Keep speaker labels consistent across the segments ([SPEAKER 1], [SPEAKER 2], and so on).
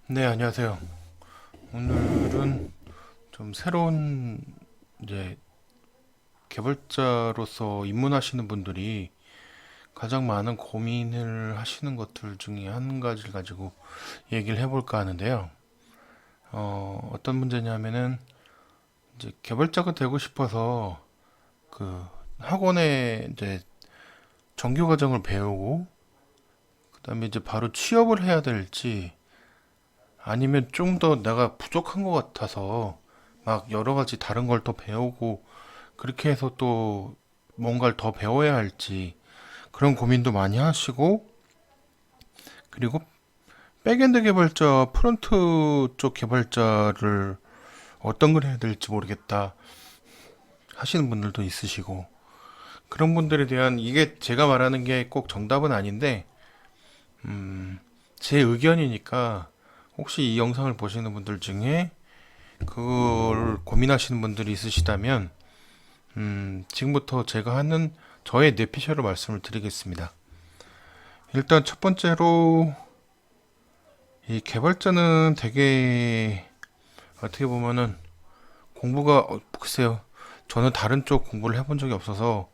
[SPEAKER 1] 네, 안녕하세요. 오늘은 좀 새로운 이제 개발자로서 입문하시는 분들이 가장 많은 고민을 하시는 것들 중에 한 가지를 가지고 얘기를 해볼까 하는데요. 어떤 문제냐면은 이제 개발자가 되고 싶어서 그 학원에 이제 정규 과정을 배우고 그다음에 이제 바로 취업을 해야 될지 아니면 좀 더 내가 부족한 것 같아서 막 여러 가지 다른 걸 더 배우고 그렇게 해서 또 뭔가를 더 배워야 할지 그런 고민도 많이 하시고 그리고 백엔드 개발자, 프론트 쪽 개발자를 어떤 걸 해야 될지 모르겠다 하시는 분들도 있으시고 그런 분들에 대한 이게 제가 말하는 게 꼭 정답은 아닌데 제 의견이니까 혹시 이 영상을 보시는 분들 중에 그걸 고민하시는 분들이 있으시다면 지금부터 제가 하는 저의 뇌피셜로 말씀을 드리겠습니다. 일단 첫 번째로 이 개발자는 되게 어떻게 보면은 공부가 글쎄요. 저는 다른 쪽 공부를 해본 적이 없어서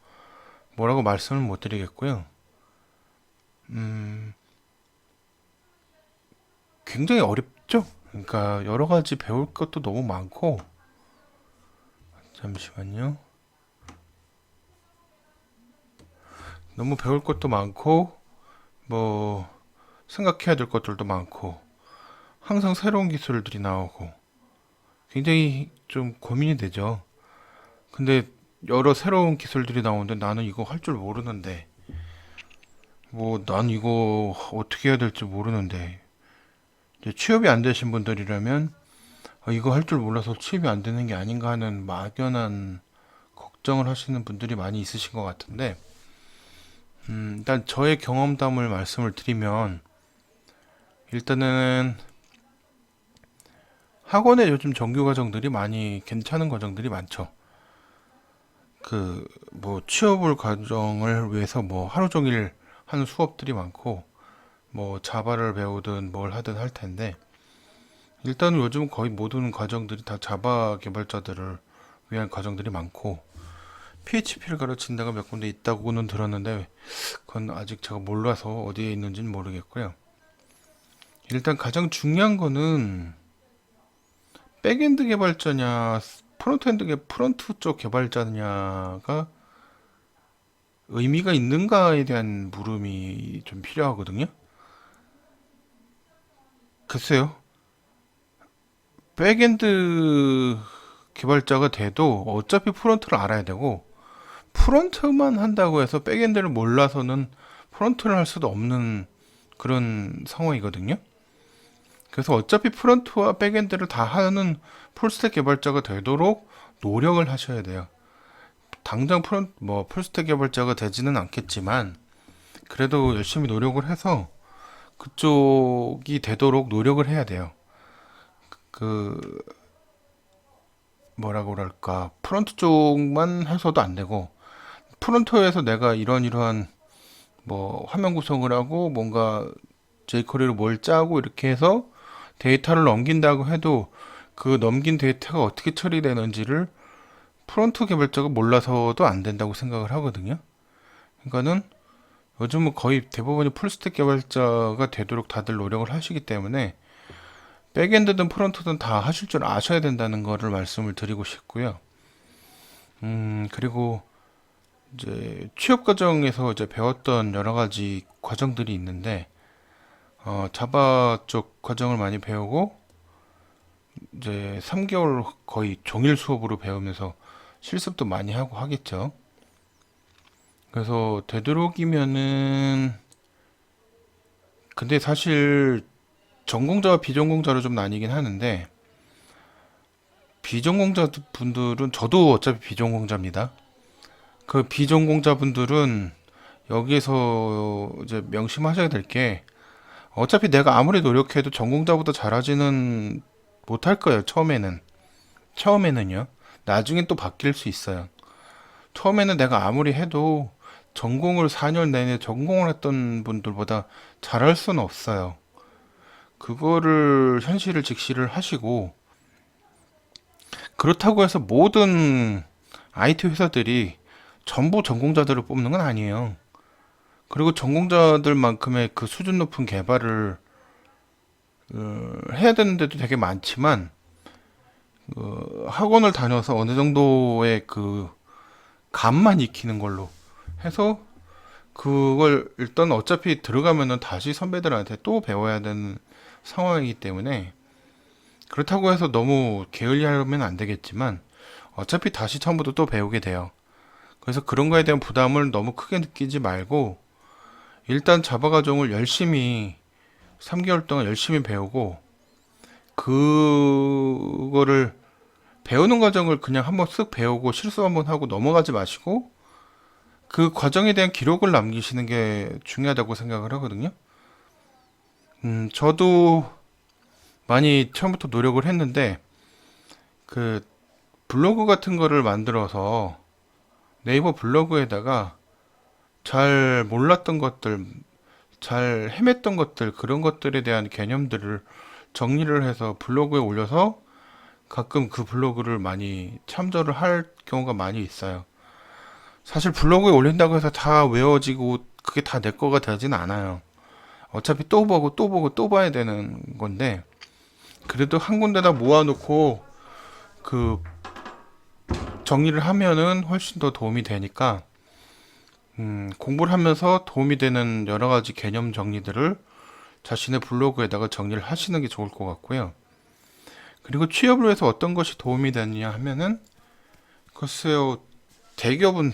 [SPEAKER 1] 뭐라고 말씀을 못 드리겠고요. 음, 굉장히 어렵죠. 그러니까 여러 가지 배울 것도 너무 많고 잠시만요. 너무 배울 것도 많고 뭐 생각해야 될 것들도 많고 항상 새로운 기술들이 나오고 굉장히 좀 고민이 되죠. 근데 여러 새로운 기술들이 나오는데 나는 이거 할 줄 모르는데 뭐 난 이거 어떻게 해야 될지 모르는데 이제 취업이 안 되신 분들이라면 이거 할 줄 몰라서 취업이 안 되는 게 아닌가 하는 막연한 걱정을 하시는 분들이 많이 있으신 것 같은데 일단 저의 경험담을 말씀을 드리면 일단은 학원에 요즘 정규 과정들이 많이 괜찮은 과정들이 많죠. 그 뭐 취업을 과정을 위해서 뭐 하루 종일 하는 수업들이 많고 뭐 자바를 배우든 뭘 하든 할 텐데 일단은 요즘 거의 모든 과정들이 다 자바 개발자들을 위한 과정들이 많고 PHP를 가르친 데가 몇 군데 있다고는 들었는데 그건 아직 제가 몰라서 어디에 있는지는 모르겠고요. 일단 가장 중요한 거는 백엔드 개발자냐 프론트 쪽 개발자냐가 의미가 있는가에 대한 물음이 좀 필요하거든요. 글쎄요. 백엔드 개발자가 돼도 어차피 프론트를 알아야 되고 프론트만 한다고 해서 백엔드를 몰라서는 프론트를 할 수도 없는 그런 상황이거든요. 그래서 어차피 프론트와 백엔드를 다 하는 풀스택 개발자가 되도록 노력을 하셔야 돼요. 당장 뭐 풀스택 개발자가 되지는 않겠지만 그래도 열심히 노력을 해서 그쪽이 되도록 노력을 해야 돼요. 그 뭐라고 그럴까 프론트 쪽만 해서도 안 되고 프론트에서 내가 이러한 뭐 화면 구성을 하고 뭔가 jQuery로 뭘 짜고 이렇게 해서 데이터를 넘긴다고 해도 그 넘긴 데이터가 어떻게 처리되는지를 프론트 개발자가 몰라서도 안 된다고 생각을 하거든요. 그러니까는 요즘은 거의 대부분이 풀스택 개발자가 되도록 다들 노력을 하시기 때문에 백엔드든 프론트든 다 하실 줄 아셔야 된다는 거를 말씀을 드리고 싶고요. 그리고 이제 취업 과정에서 이제 배웠던 여러 가지 과정들이 있는데 자바 쪽 과정을 많이 배우고 이제 3개월 거의 종일 수업으로 배우면서 실습도 많이 하고 하겠죠. 그래서 되도록이면은 근데 사실 전공자와 비전공자로 좀 나뉘긴 하는데 비전공자 분들은 저도 어차피 비전공자입니다. 그 비전공자 분들은 여기에서 이제 명심하셔야 될 게 어차피 내가 아무리 노력해도 전공자보다 잘하지는 못할 거예요. 처음에는요. 나중엔 또 바뀔 수 있어요. 처음에는 내가 아무리 해도 전공을 4년 내내 전공을 했던 분들보다 잘할 수는 없어요. 그거를 현실을 직시를 하시고, 그렇다고 해서 모든 IT 회사들이 전부 전공자들을 뽑는 건 아니에요. 그리고 전공자들만큼의 그 수준 높은 개발을 해야 되는 데도 되게 많지만, 학원을 다녀서 어느 정도의 그 감만 익히는 걸로 해서 그걸 일단 어차피 들어가면은 다시 선배들한테 또 배워야 되는 상황이기 때문에, 그렇다고 해서 너무 게을리하면 안 되겠지만 어차피 다시 처음부터 또 배우게 돼요. 그래서 그런 거에 대한 부담을 너무 크게 느끼지 말고 일단 자바 과정을 열심히 3개월 동안 열심히 배우고, 그거를 배우는 과정을 그냥 한번 쓱 배우고 실수 한번 하고 넘어가지 마시고 그 과정에 대한 기록을 남기시는 게 중요하다고 생각을 하거든요. 저도 많이 처음부터 노력을 했는데 그 블로그 같은 거를 만들어서 네이버 블로그에다가 잘 몰랐던 것들, 잘 헤맸던 것들, 그런 것들에 대한 개념들을 정리를 해서 블로그에 올려서 가끔 그 블로그를 많이 참조를 할 경우가 많이 있어요. 사실 블로그에 올린다고 해서 다 외워지고 그게 다 내 거가 되진 않아요. 어차피 또 보고 또 보고 또 봐야 되는 건데, 그래도 한 군데다 모아놓고 그 정리를 하면은 훨씬 더 도움이 되니까, 공부를 하면서 도움이 되는 여러 가지 개념 정리들을 자신의 블로그에다가 정리를 하시는 게 좋을 것 같고요. 그리고 취업을 위해서 어떤 것이 도움이 되느냐 하면은, 글쎄요, 대기업은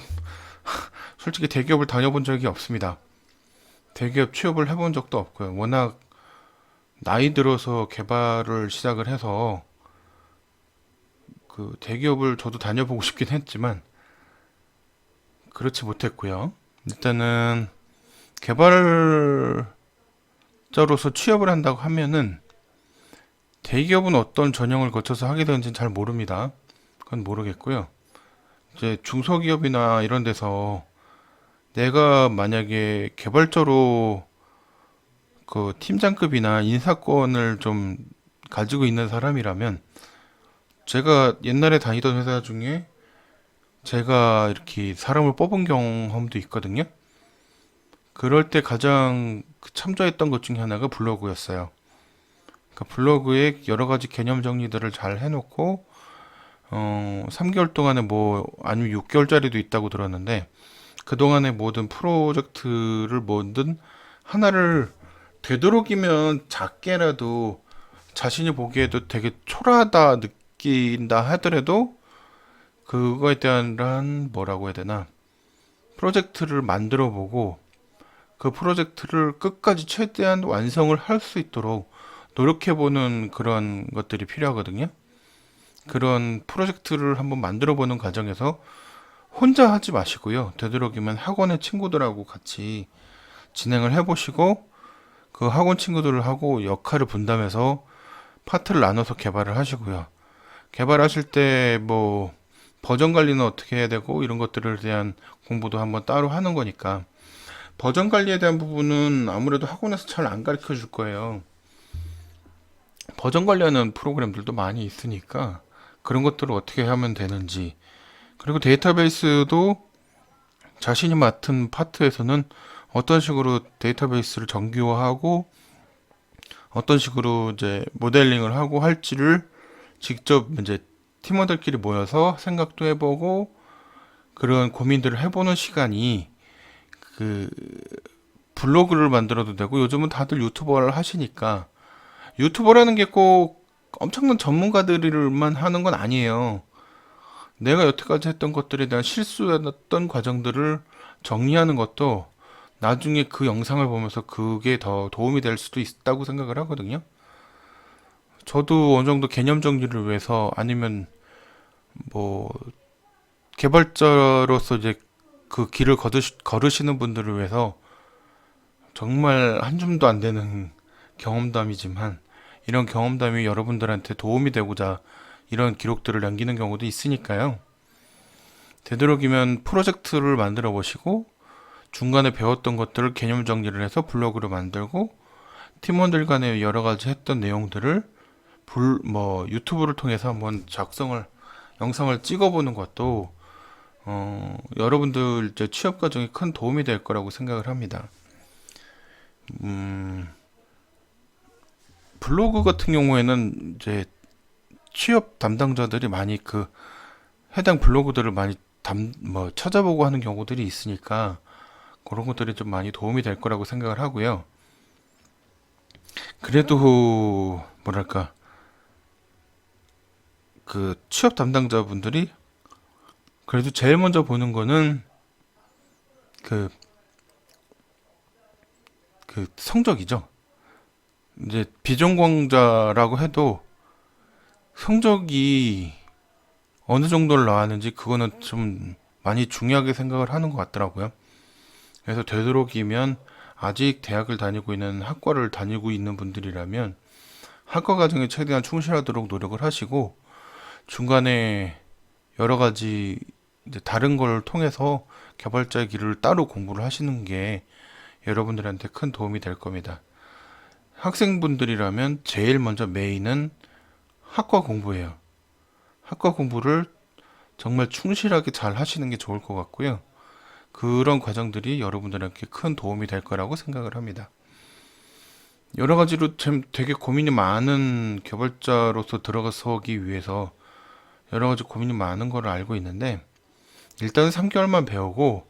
[SPEAKER 1] 솔직히 대기업을 다녀본 적이 없습니다. 대기업 취업을 해본 적도 없고요. 워낙 나이 들어서 개발을 시작을 해서 그 대기업을 저도 다녀보고 싶긴 했지만 그렇지 못했고요. 일단은 개발자로서 취업을 한다고 하면은 대기업은 어떤 전형을 거쳐서 하게 되는지는 잘 모릅니다. 그건 모르겠고요. 이제 중소기업이나 이런 데서 내가 만약에 개발자로 그 팀장급이나 인사권을 좀 가지고 있는 사람이라면, 제가 옛날에 다니던 회사 중에 제가 이렇게 사람을 뽑은 경험도 있거든요. 그럴 때 가장 참조했던 것 중에 하나가 블로그였어요. 그러니까 블로그에 여러 가지 개념 정리들을 잘 해놓고 3개월 동안에 뭐 아니면 6개월짜리도 있다고 들었는데, 그동안의 모든 프로젝트를 뭐든 하나를 되도록이면 작게라도 자신이 보기에도 되게 초라하다 느낀다 하더라도 그거에 대한 뭐라고 해야 되나, 프로젝트를 만들어 보고 그 프로젝트를 끝까지 최대한 완성을 할 수 있도록 노력해 보는 그런 것들이 필요하거든요. 그런 프로젝트를 한번 만들어 보는 과정에서 혼자 하지 마시고요. 되도록이면 학원의 친구들하고 같이 진행을 해보시고 그 학원 친구들하고 역할을 분담해서 파트를 나눠서 개발을 하시고요. 개발하실 때 뭐 버전 관리는 어떻게 해야 되고 이런 것들에 대한 공부도 한번 따로 하는 거니까, 버전 관리에 대한 부분은 아무래도 학원에서 잘 안 가르쳐 줄 거예요. 버전 관리하는 프로그램들도 많이 있으니까 그런 것들을 어떻게 하면 되는지, 그리고 데이터베이스도 자신이 맡은 파트에서는 어떤 식으로 데이터베이스를 정규화하고 어떤 식으로 이제 모델링을 하고 할지를 직접 이제 팀원들끼리 모여서 생각도 해보고 그런 고민들을 해보는 시간이, 그 블로그를 만들어도 되고 요즘은 다들 유튜버를 하시니까, 유튜버라는 게 꼭 엄청난 전문가들만 하는 건 아니에요. 내가 여태까지 했던 것들에 대한 실수했던 과정들을 정리하는 것도 나중에 그 영상을 보면서 그게 더 도움이 될 수도 있다고 생각을 하거든요. 저도 어느 정도 개념 정리를 위해서, 아니면 뭐 개발자로서 이제 그 길을 걸으시는 분들을 위해서 정말 한 줌도 안 되는 경험담이지만, 이런 경험담이 여러분들한테 도움이 되고자 이런 기록들을 남기는 경우도 있으니까요. 되도록이면 프로젝트를 만들어 보시고 중간에 배웠던 것들을 개념 정리를 해서 블로그를 만들고 팀원들 간에 여러 가지 했던 내용들을 유튜브를 통해서 한번 영상을 찍어보는 것도 여러분들 이제 취업 과정에 큰 도움이 될 거라고 생각을 합니다. 블로그 같은 경우에는 이제 취업 담당자들이 많이 해당 블로그들을 많이 찾아보고 하는 경우들이 있으니까 그런 것들이 좀 많이 도움이 될 거라고 생각을 하고요. 그래도 뭐랄까 취업 담당자분들이 그래도 제일 먼저 보는 거는 그, 성적이죠. 이제 비전공자라고 해도 성적이 어느 정도를 나왔는지 그거는 좀 많이 중요하게 생각을 하는 것 같더라고요. 그래서 되도록이면 아직 대학을 다니고 있는 학과를 다니고 있는 분들이라면 학과 과정에 최대한 충실하도록 노력을 하시고 중간에 여러 가지 이제 다른 걸 통해서 개발자의 길을 따로 공부를 하시는 게 여러분들한테 큰 도움이 될 겁니다. 학생분들이라면 제일 먼저 메인은 학과 공부예요. 학과 공부를 정말 충실하게 잘 하시는 게 좋을 것 같고요. 그런 과정들이 여러분들에게 큰 도움이 될 거라고 생각을 합니다. 여러 가지로 참 되게 고민이 많은 개발자로서 들어서기 위해서 여러 가지 고민이 많은 걸 알고 있는데 일단 3개월만 배우고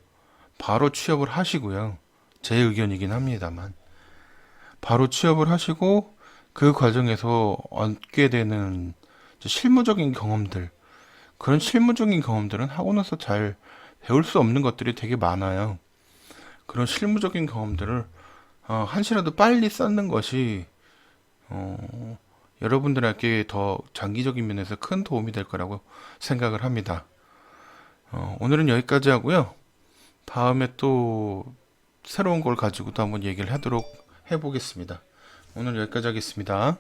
[SPEAKER 1] 바로 취업을 하시고요. 제 의견이긴 합니다만 바로 취업을 하시고 그 과정에서 얻게 되는 실무적인 경험들, 그런 실무적인 경험들은 하고 나서 잘 배울 수 없는 것들이 되게 많아요. 그런 실무적인 경험들을 한시라도 빨리 쌓는 것이 여러분들에게 더 장기적인 면에서 큰 도움이 될 거라고 생각을 합니다. 오늘은 여기까지 하고요. 다음에 또 새로운 걸 가지고 또 한번 얘기를 하도록 해보겠습니다. 오늘 여기까지 하겠습니다.